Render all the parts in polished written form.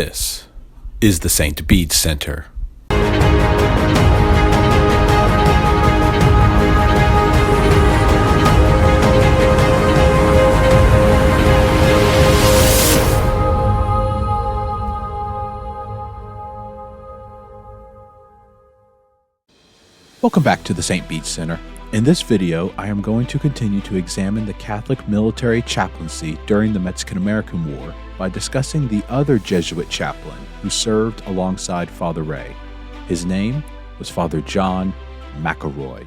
This is the St. Bede's Center. Welcome back to the St. Bede's Center. In this video, I am going to continue to examine the Catholic military chaplaincy during the Mexican-American War by discussing the other Jesuit chaplain who served alongside Father Ray. His name was Father John McElroy.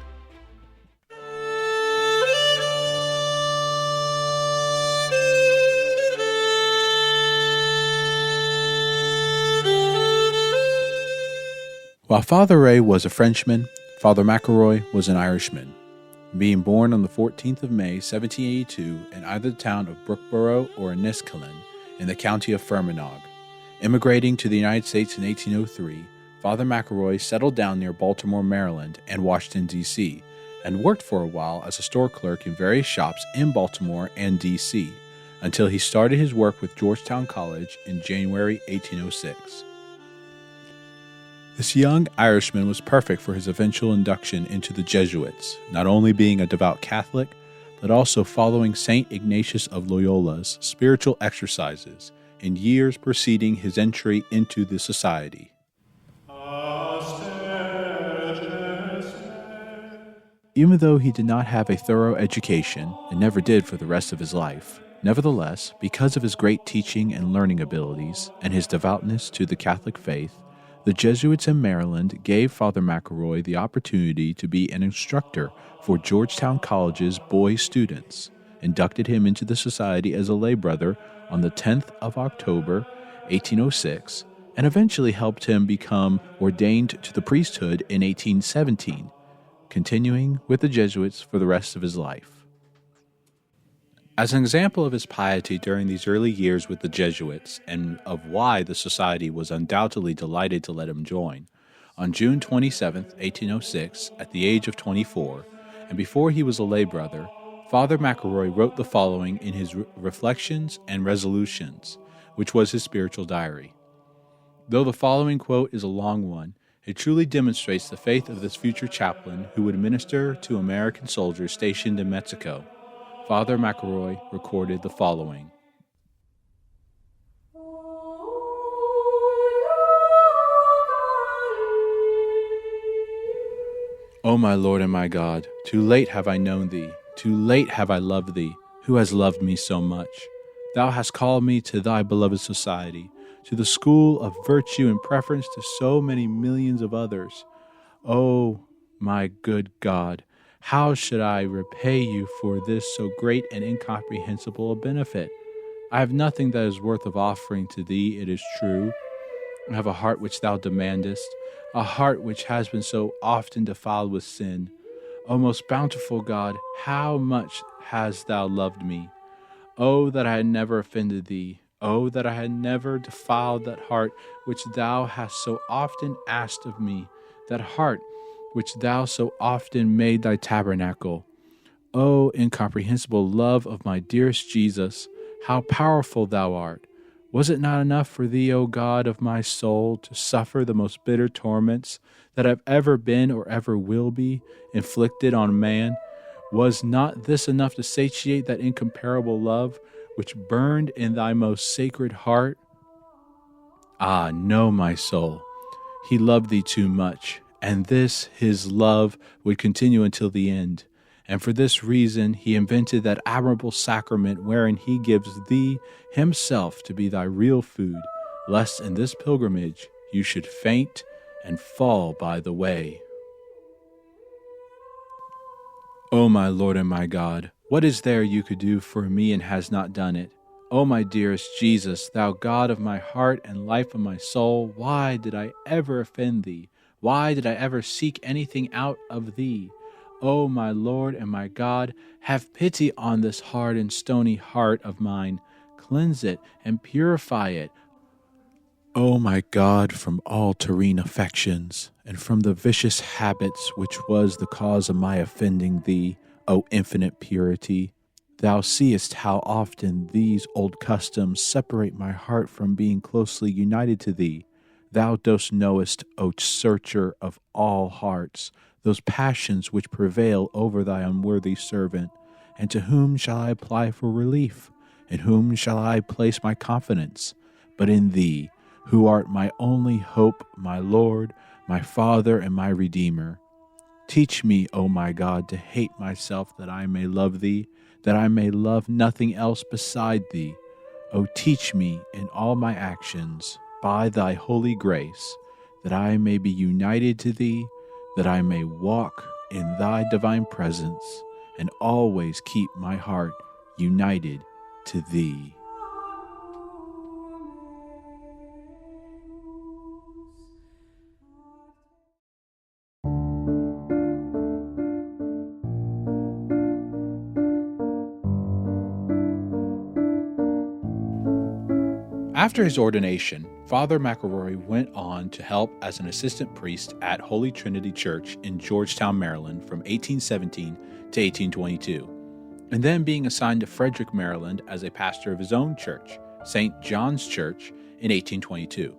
While Father Ray was a Frenchman, Father McElroy was an Irishman, being born on the 14th of May, 1782, in either the town of Brookborough or Enniskillen in the county of Fermanagh. Immigrating to the United States in 1803, Father McElroy settled down near Baltimore, Maryland, and Washington, D.C., and worked for a while as a store clerk in various shops in Baltimore and D.C., until he started his work with Georgetown College in January 1806. This young Irishman was perfect for his eventual induction into the Jesuits, not only being a devout Catholic, but also following St. Ignatius of Loyola's spiritual exercises in years preceding his entry into the society. Even though he did not have a thorough education, and never did for the rest of his life, nevertheless, because of his great teaching and learning abilities and his devoutness to the Catholic faith, the Jesuits in Maryland gave Father McElroy the opportunity to be an instructor for Georgetown College's boy students, inducted him into the society as a lay brother on the 10th of October, 1806, and eventually helped him become ordained to the priesthood in 1817, continuing with the Jesuits for the rest of his life. As an example of his piety during these early years with the Jesuits and of why the society was undoubtedly delighted to let him join, on June 27, 1806, at the age of 24, and before he was a lay brother, Father McElroy wrote the following in his Reflections and Resolutions, which was his spiritual diary. Though the following quote is a long one, it truly demonstrates the faith of this future chaplain who would minister to American soldiers stationed in Mexico. Father McElroy recorded the following. O my Lord and my God, too late have I known thee, too late have I loved thee, who has loved me so much. Thou hast called me to thy beloved society, to the school of virtue in preference to so many millions of others. O my good God, how should I repay you for this so great and incomprehensible a benefit? I have nothing that is worth of offering to thee, it is true. I have a heart which thou demandest, a heart which has been so often defiled with sin. O most bountiful God, how much hast thou loved me? O that I had never offended thee! O that I had never defiled that heart which thou hast so often asked of me, that heart which thou so often made thy tabernacle. O incomprehensible love of my dearest Jesus, how powerful thou art! Was it not enough for thee, O God of my soul, to suffer the most bitter torments that have ever been or ever will be inflicted on man? Was not this enough to satiate that incomparable love which burned in thy most sacred heart? Ah, no, my soul, he loved thee too much, and this his love would continue until the end. And for this reason he invented that admirable sacrament wherein he gives thee himself to be thy real food, lest in this pilgrimage you should faint and fall by the way. O my Lord and my God, what is there you could do for me and has not done it? O my dearest Jesus, thou God of my heart and life of my soul, why did I ever offend thee? Why did I ever seek anything out of thee? O my Lord and my God, have pity on this hard and stony heart of mine. Cleanse it and purify it. O my God, from all terrene affections, and from the vicious habits which was the cause of my offending thee, O infinite purity, Thou seest how often these old customs separate my heart from being closely united to thee. Thou dost knowest, O searcher of all hearts, those passions which prevail over thy unworthy servant. And to whom shall I apply for relief? In whom shall I place my confidence? But in thee, who art my only hope, my Lord, my Father, and my Redeemer. Teach me, O my God, to hate myself, that I may love thee, that I may love nothing else beside thee. O teach me in all my actions, by thy holy grace, that I may be united to thee, that I may walk in thy divine presence, and always keep my heart united to thee. After his ordination, Father McElroy went on to help as an assistant priest at Holy Trinity Church in Georgetown, Maryland from 1817 to 1822, and then being assigned to Frederick, Maryland as a pastor of his own church, St. John's Church, in 1822.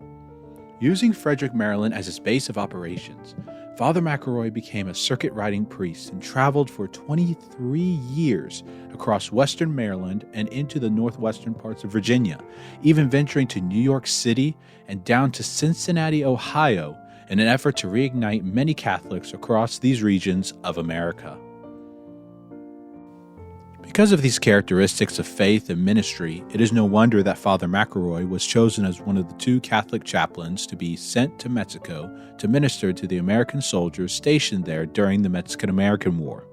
Using Frederick, Maryland as his base of operations, Father McElroy became a circuit-riding priest and traveled for 23 years across western Maryland and into the northwestern parts of Virginia, even venturing to New York City and down to Cincinnati, Ohio, in an effort to reignite many Catholics across these regions of America. Because of these characteristics of faith and ministry, it is no wonder that Father McElroy was chosen as one of the 2 Catholic chaplains to be sent to Mexico to minister to the American soldiers stationed there during the Mexican-American War.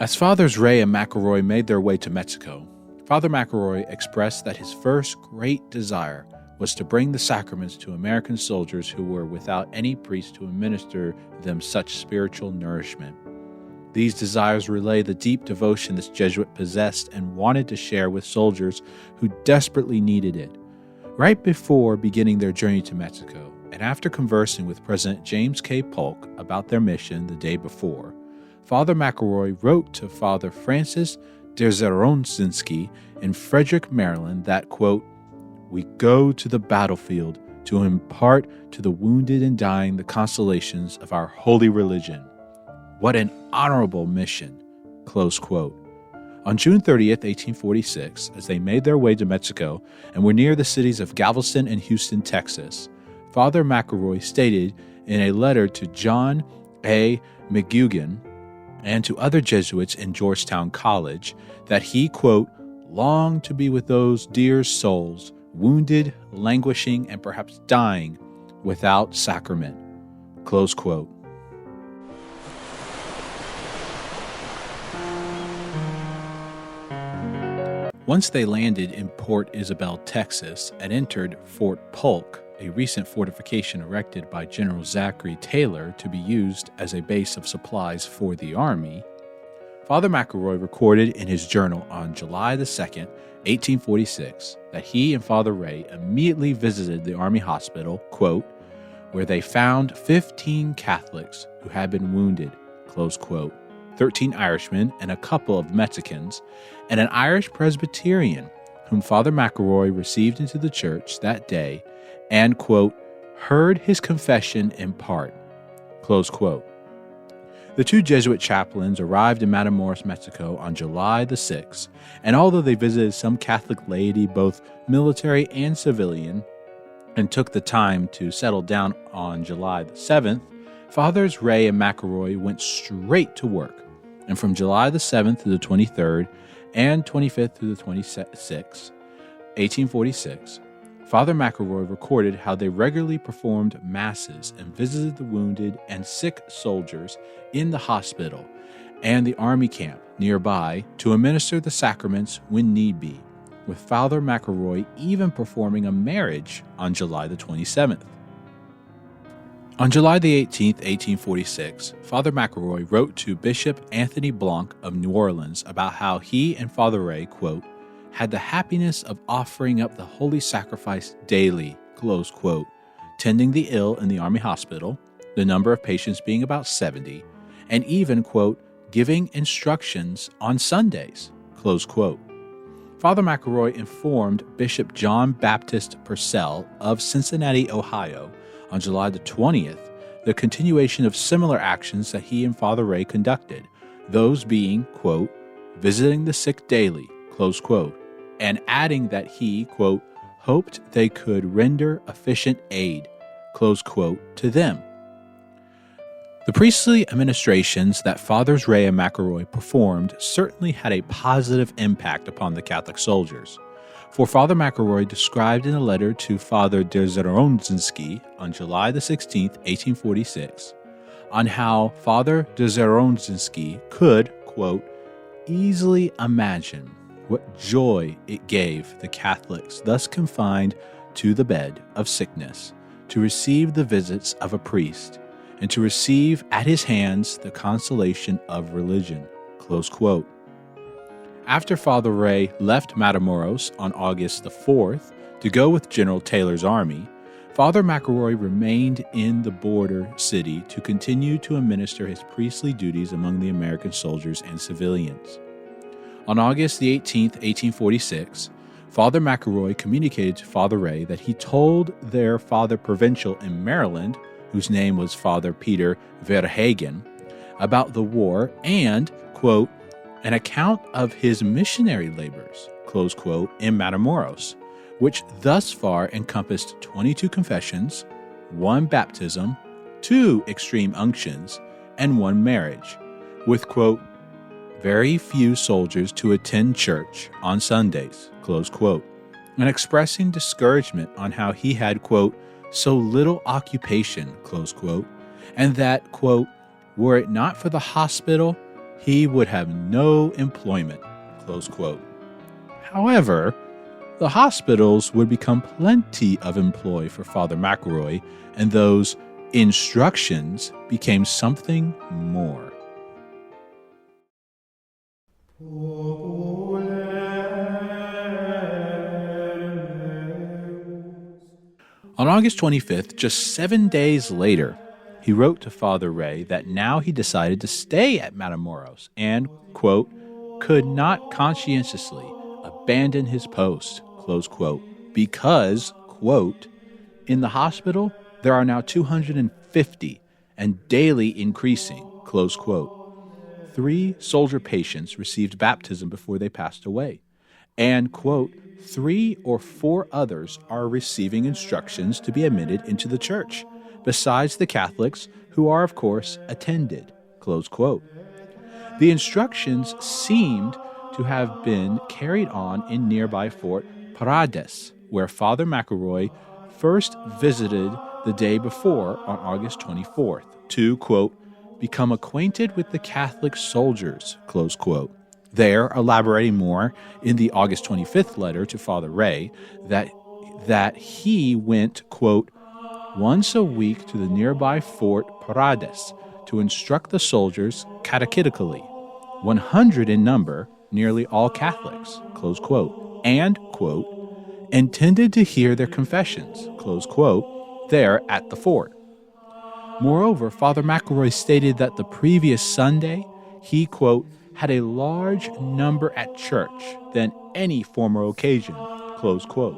As Fathers Ray and McElroy made their way to Mexico, Father McElroy expressed that his first great desire was to bring the sacraments to American soldiers who were without any priest to administer them such spiritual nourishment. These desires relay the deep devotion this Jesuit possessed and wanted to share with soldiers who desperately needed it. Right before beginning their journey to Mexico, and after conversing with President James K. Polk about their mission the day before, Father McElroy wrote to Father Francis Dzierzharonski in Frederick, Maryland that, quote, "We go to the battlefield to impart to the wounded and dying the consolations of our holy religion. What an honorable mission," close quote. On June 30th, 1846, as they made their way to Mexico and were near the cities of Galveston and Houston, Texas, Father McElroy stated in a letter to John A. McGugan and to other Jesuits in Georgetown College that he, quote, "longed to be with those dear souls, wounded, languishing, and perhaps dying without sacrament," close quote. Once they landed in Port Isabel, Texas, and entered Fort Polk, a recent fortification erected by General Zachary Taylor to be used as a base of supplies for the Army, Father McElroy recorded in his journal on July the 2nd, 1846, that he and Father Ray immediately visited the Army hospital, quote, "where they found 15 Catholics who had been wounded," close quote, 13 Irishmen and a couple of Mexicans, and an Irish Presbyterian whom Father McElroy received into the church that day and, quote, "heard his confession in part," close quote. The 2 Jesuit chaplains arrived in Matamoros, Mexico on July the 6th, and although they visited some Catholic laity, both military and civilian, and took the time to settle down on July the 7th, Fathers Ray and McElroy went straight to work. And from July the 7th to the 23rd and 25th through the 26th, 1846, Father McElroy recorded how they regularly performed masses and visited the wounded and sick soldiers in the hospital and the army camp nearby to administer the sacraments when need be, with Father McElroy even performing a marriage on July the 27th. On July the 18th, 1846, Father McElroy wrote to Bishop Anthony Blanc of New Orleans about how he and Father Ray, quote, "had the happiness of offering up the holy sacrifice daily," close quote, tending the ill in the Army hospital, the number of patients being about 70, and even, quote, "giving instructions on Sundays," Close quote. Father McElroy informed Bishop John Baptist Purcell of Cincinnati, Ohio, on July the 20th, the continuation of similar actions that he and Father Ray conducted, those being, quote, visiting the sick daily, close quote, and adding that he, quote, hoped they could render efficient aid, close quote, to them. The priestly administrations that Fathers Ray and McElroy performed certainly had a positive impact upon the Catholic soldiers. For Father McElroy described in a letter to Father Dzieronzinski on July the 16th, 1846, on how Father Dzieronzinski could, quote, easily imagine what joy it gave the Catholics thus confined to the bed of sickness to receive the visits of a priest and to receive at his hands the consolation of religion, close quote. After Father Ray left Matamoros on August the 4th to go with General Taylor's army, Father McElroy remained in the border city to continue to administer his priestly duties among the American soldiers and civilians. On August the 18th, 1846, Father McElroy communicated to Father Ray that he told their Father Provincial in Maryland, whose name was Father Peter Verhagen, about the war and, quote, an account of his missionary labors, close quote, in Matamoros, which thus far encompassed 22 confessions, 1 baptism, 2 extreme unctions, and 1 marriage, with, quote, very few soldiers to attend church on Sundays, close quote, and expressing discouragement on how he had, quote, so little occupation, close quote, and that, quote, were it not for the hospital, he would have no employment, close quote. However, the hospitals would become plenty of employ for Father McElroy, and those instructions became something more. On August 25th, just 7 days later, he wrote to Father Ray that now he decided to stay at Matamoros and, quote, could not conscientiously abandon his post, close quote, because, quote, in the hospital there are now 250 and daily increasing, close quote. 3 soldier patients received baptism before they passed away, and, quote, 3 or 4 others are receiving instructions to be admitted into the church, besides the Catholics who are, of course, attended, close quote. The instructions seemed to have been carried on in nearby Fort Parades, where Father McElroy first visited the day before on August 24th to, quote, become acquainted with the Catholic soldiers, close quote. There, elaborating more in the August 25th letter to Father Ray, that he went, quote, once a week to the nearby Fort Parades to instruct the soldiers catechetically, 100 in number, nearly all Catholics, close quote, and, quote, intended to hear their confessions, close quote, there at the fort. Moreover, Father McElroy stated that the previous Sunday, he, quote, had a large number at church than any former occasion, close quote,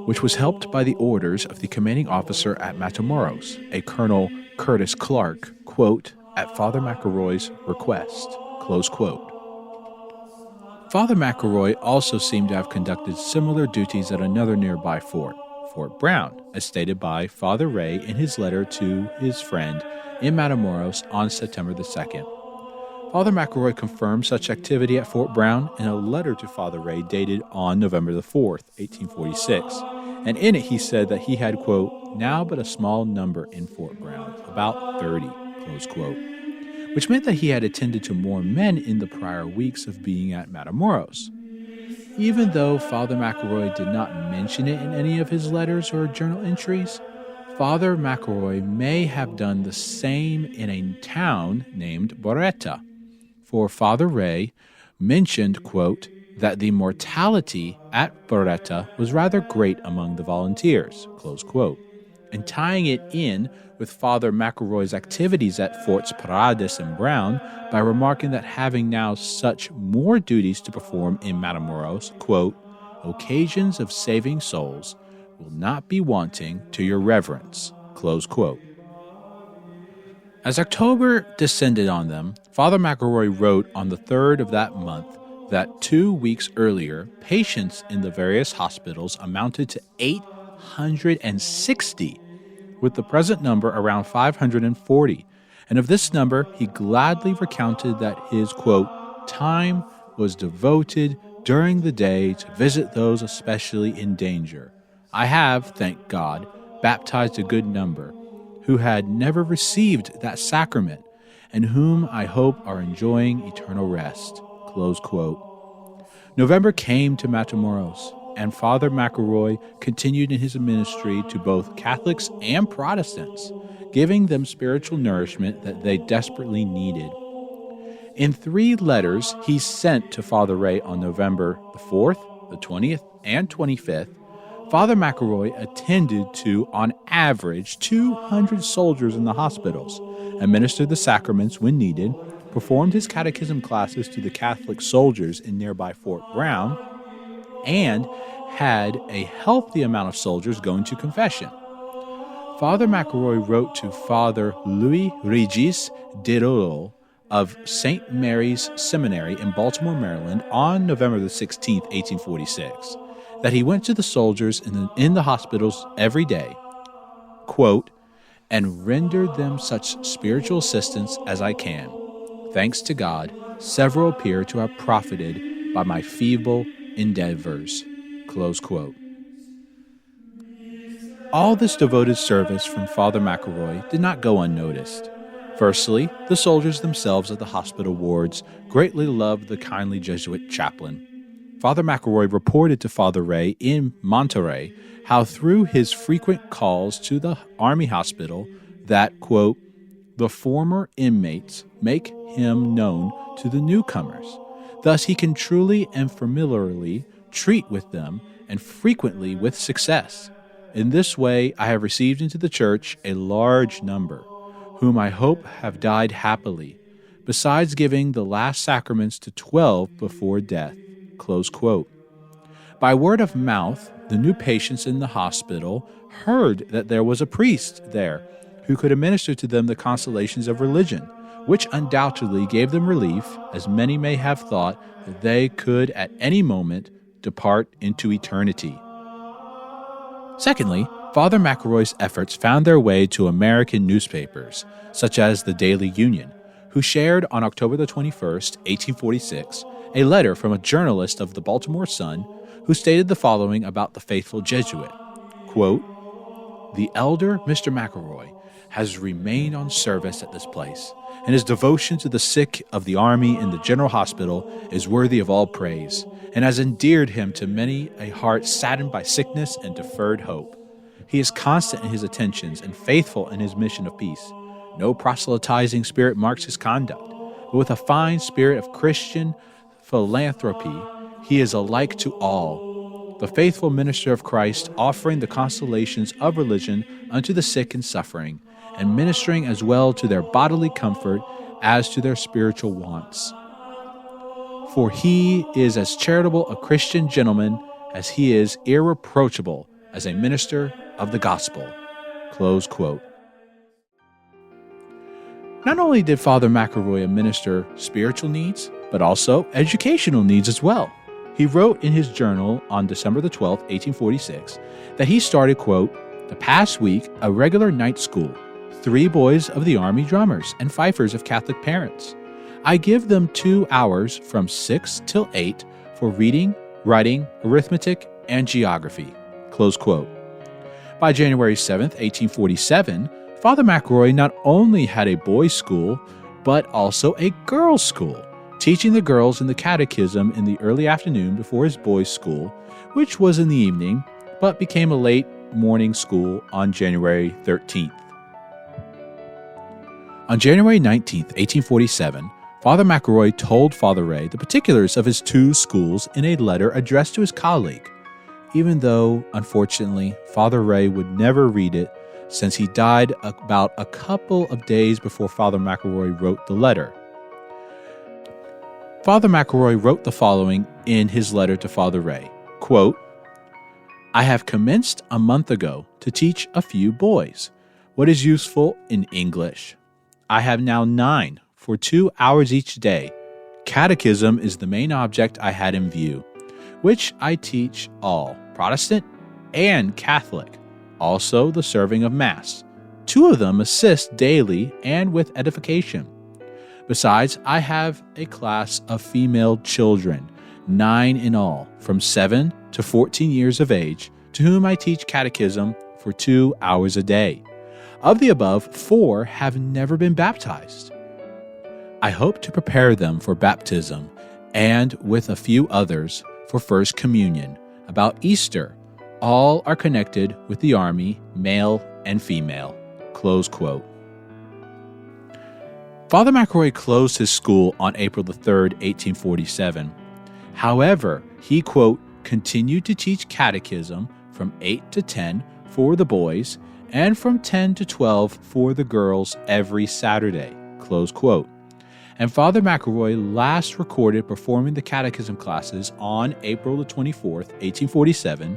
which was helped by the orders of the commanding officer at Matamoros, a Colonel Curtis Clark, quote, at Father McElroy's request, close quote. Father McElroy also seemed to have conducted similar duties at another nearby fort, Fort Brown, as stated by Father Ray in his letter to his friend in Matamoros on September the 2nd. Father McElroy confirmed such activity at Fort Brown in a letter to Father Ray dated on November the 4th, 1846, and in it he said that he had, quote, now but a small number in Fort Brown, about 30, close quote, which meant that he had attended to more men in the prior weeks of being at Matamoros. Even though Father McElroy did not mention it in any of his letters or journal entries, Father McElroy may have done the same in a town named Boretta, for Father Ray mentioned, quote, that the mortality at Boretta was rather great among the volunteers, close quote, and tying it in with Father McElroy's activities at Forts Paredes and Brown by remarking that having now such more duties to perform in Matamoros, quote, occasions of saving souls will not be wanting to your reverence, close quote. As October descended on them, Father McElroy wrote on the 3rd of that month that 2 weeks earlier, patients in the various hospitals amounted to 860, with the present number around 540. And of this number, he gladly recounted that his, quote, time was devoted during the day to visit those especially in danger. I have, thank God, baptized a good number who had never received that sacrament and whom I hope are enjoying eternal rest, close quote. November came to Matamoros, and Father McElroy continued in his ministry to both Catholics and Protestants, giving them spiritual nourishment that they desperately needed. In 3 letters he sent to Father Ray on November the 4th, the 20th, and 25th, Father McElroy attended to, on average, 200 soldiers in the hospitals, administered the sacraments when needed, performed his catechism classes to the Catholic soldiers in nearby Fort Brown, and had a healthy amount of soldiers going to confession. Father McElroy wrote to Father Louis Regis de Rolo of St. Mary's Seminary in Baltimore, Maryland, on November the 16th, 1846, that he went to the soldiers in the hospitals every day, quote, and rendered them such spiritual assistance as I can. Thanks to God, several appear to have profited by my feeble endeavors, close quote. All this devoted service from Father McElroy did not go unnoticed. Firstly, the soldiers themselves at the hospital wards greatly loved the kindly Jesuit chaplain. Father McElroy reported to Father Ray in Monterey how through his frequent calls to the Army hospital that, quote, the former inmates make him known to the newcomers. Thus he can truly and familiarly treat with them and frequently with success. In this way I have received into the church a large number, whom I hope have died happily, besides giving the last sacraments to 12 before death. Close quote. By word of mouth, the new patients in the hospital heard that there was a priest there who could administer to them the consolations of religion, which undoubtedly gave them relief, as many may have thought that they could at any moment depart into eternity. Secondly, Father McElroy's efforts found their way to American newspapers, such as the Daily Union, who shared on October the 21st, 1846, a letter from a journalist of the Baltimore Sun who stated the following about the faithful Jesuit, quote, the elder Mr. McElroy has remained on service at this place, and his devotion to the sick of the Army in the General Hospital is worthy of all praise, and has endeared him to many a heart saddened by sickness and deferred hope. He is constant in his attentions and faithful in his mission of peace. No proselytizing spirit marks his conduct, but with a fine spirit of Christian philanthropy, he is alike to all, the faithful minister of Christ, offering the consolations of religion unto the sick and suffering, and ministering as well to their bodily comfort as to their spiritual wants. For he is as charitable a Christian gentleman as he is irreproachable as a minister of the gospel. Close quote. Not only did Father McElroy administer spiritual needs, but also educational needs as well. He wrote in his journal on December the 12th, 1846, that he started, quote, the past week a regular night school, 3 boys of the Army drummers and fifers of Catholic parents. I give them 2 hours from 6 till 8 for reading, writing, arithmetic, and geography. Close quote. By January 7th, 1847, Father McElroy not only had a boys' school, but also a girls' school, teaching the girls in the catechism in the early afternoon before his boys' school, which was in the evening, but became a late morning school on January 13th. On January 19th, 1847, Father McElroy told Father Ray the particulars of his 2 schools in a letter addressed to his colleague. Even though, unfortunately, Father Ray would never read it, since he died about a couple of days before Father McElroy wrote the letter. Father McElroy wrote the following in his letter to Father Ray, quote, "I have commenced a month ago to teach a few boys what is useful in English. I have now 9 for 2 hours each day. Catechism is the main object I had in view, which I teach all, Protestant and Catholic, also the serving of Mass. 2 of them assist daily and with edification. Besides, I have a class of female children, 9 in all, from 7 to 14 years of age, to whom I teach catechism for 2 hours a day. Of the above, 4 have never been baptized. I hope to prepare them for baptism, and with a few others for First Communion, about Easter. All are connected with the army, male and female." Close quote. Father McElroy closed his school on April 3rd, 1847. However, he, quote, "continued to teach catechism from 8 to 10 for the boys and from 10 to 12 for the girls every Saturday," close quote. And Father McElroy last recorded performing the catechism classes on April 24th, 1847,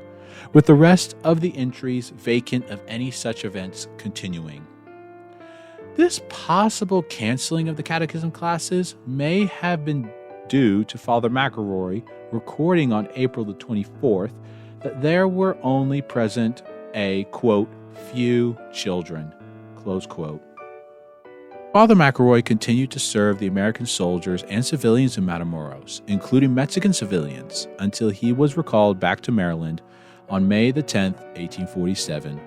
with the rest of the entries vacant of any such events continuing. This possible canceling of the catechism classes may have been due to Father McElroy recording on April 24th that there were only present a, quote, "few children," close quote. Father McElroy continued to serve the American soldiers and civilians in Matamoros, including Mexican civilians, until he was recalled back to Maryland on May 10th, 1847.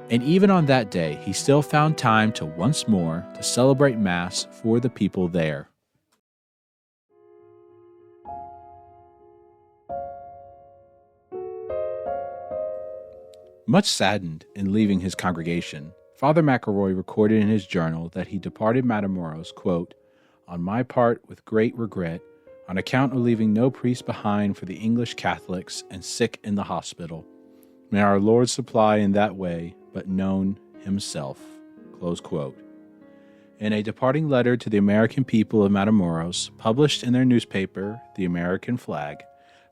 And even on that day, he still found time to once more to celebrate Mass for the people there. Much saddened in leaving his congregation, Father McElroy recorded in his journal that he departed Matamoros, quote, "on my part with great regret, on account of leaving no priest behind for the English Catholics and sick in the hospital. May our Lord supply in that way, but known himself," close quote. In a departing letter to the American people of Matamoros, published in their newspaper, The American Flag,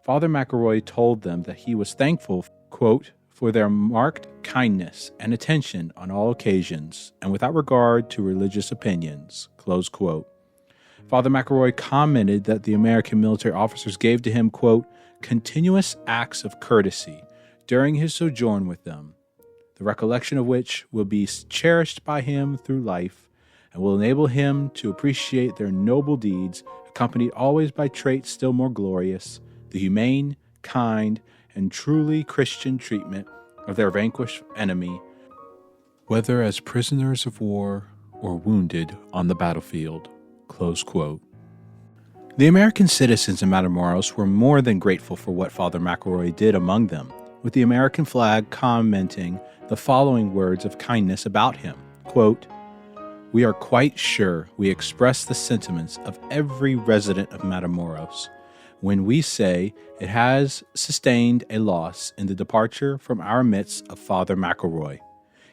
Father McElroy told them that he was thankful, quote, "for their marked kindness and attention on all occasions, and without regard to religious opinions," close quote. Father McElroy commented that the American military officers gave to him, quote, "continuous acts of courtesy during his sojourn with them, the recollection of which will be cherished by him through life, and will enable him to appreciate their noble deeds, accompanied always by traits still more glorious, the humane, kind, and truly Christian treatment of their vanquished enemy, whether as prisoners of war or wounded on the battlefield," close quote. The American citizens in Matamoros were more than grateful for what Father McElroy did among them, with the American Flag commenting the following words of kindness about him, quote, "We are quite sure we express the sentiments of every resident of Matamoros when we say it has sustained a loss in the departure from our midst of Father McElroy.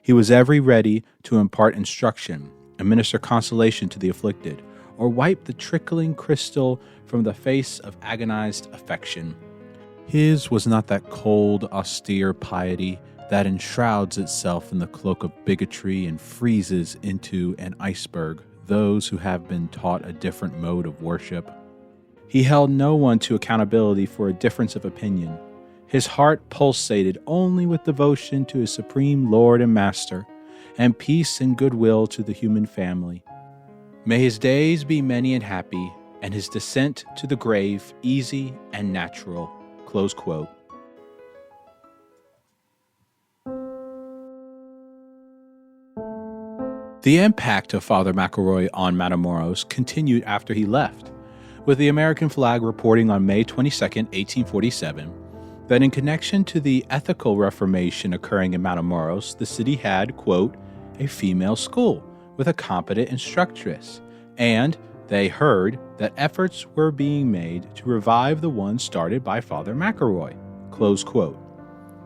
He was ever ready to impart instruction and minister consolation to the afflicted, or wipe the trickling crystal from the face of agonized affection. His was not that cold, austere piety that enshrouds itself in the cloak of bigotry and freezes into an iceberg those who have been taught a different mode of worship. He held no one to accountability for a difference of opinion. His heart pulsated only with devotion to his supreme Lord and Master, and peace and goodwill to the human family. May his days be many and happy, and his descent to the grave easy and natural." Close quote. The impact of Father McElroy on Matamoros continued after he left, with the American Flag reporting on May 22, 1847, that in connection to the ethical reformation occurring in Matamoros, the city had, quote, "a female school with a competent instructress, and they heard that efforts were being made to revive the one started by Father McElroy," close quote.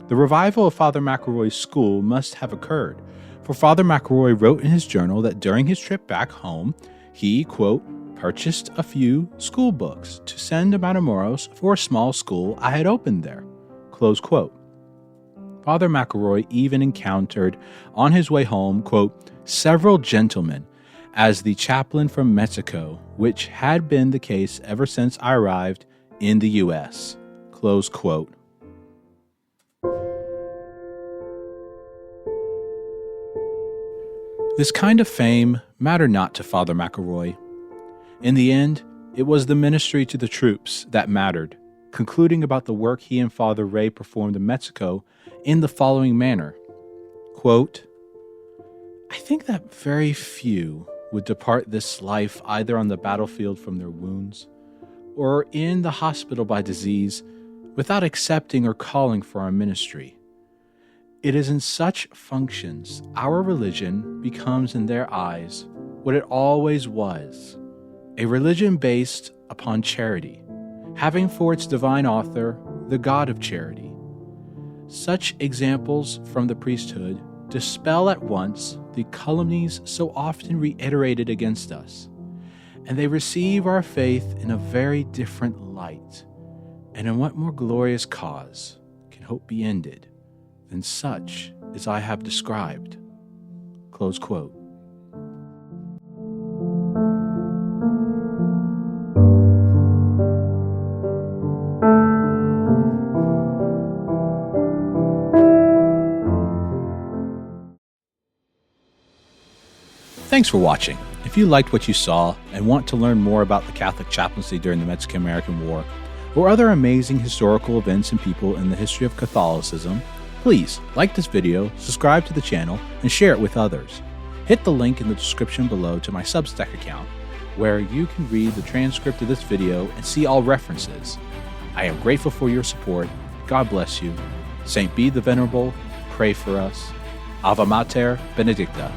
The revival of Father McElroy's school must have occurred, For Father McElroy wrote in his journal that during his trip back home, he, quote, purchased a few school books to send to Matamoros for a small school I had opened there, close quote. Father McElroy even encountered on his way home, quote, several gentlemen as the chaplain from Mexico, which had been the case ever since I arrived in the U.S., close quote. This kind of fame mattered not to Father McElroy. In the end, it was the ministry to the troops that mattered, concluding about the work he and Father Ray performed in Mexico in the following manner, quote, I think that very few would depart this life either on the battlefield from their wounds or in the hospital by disease without accepting or calling for our ministry. It is in such functions our religion becomes in their eyes what it always was, a religion based upon charity, having for its divine author the God of charity. Such examples from the priesthood dispel at once the calumnies so often reiterated against us, and they receive our faith in a very different light. And in what more glorious cause can hope be ended than such as I have described? Close quote. Thanks for watching. If you liked what you saw and want to learn more about the Catholic chaplaincy during the Mexican-American War, or other amazing historical events and people in the history of Catholicism, please like this video, subscribe to the channel, and share it with others. Hit the link in the description below to my Substack account, where you can read the transcript of this video and see all references. I am grateful for your support. God bless you. Saint Bede the Venerable, pray for us. Ave Mater Benedicta.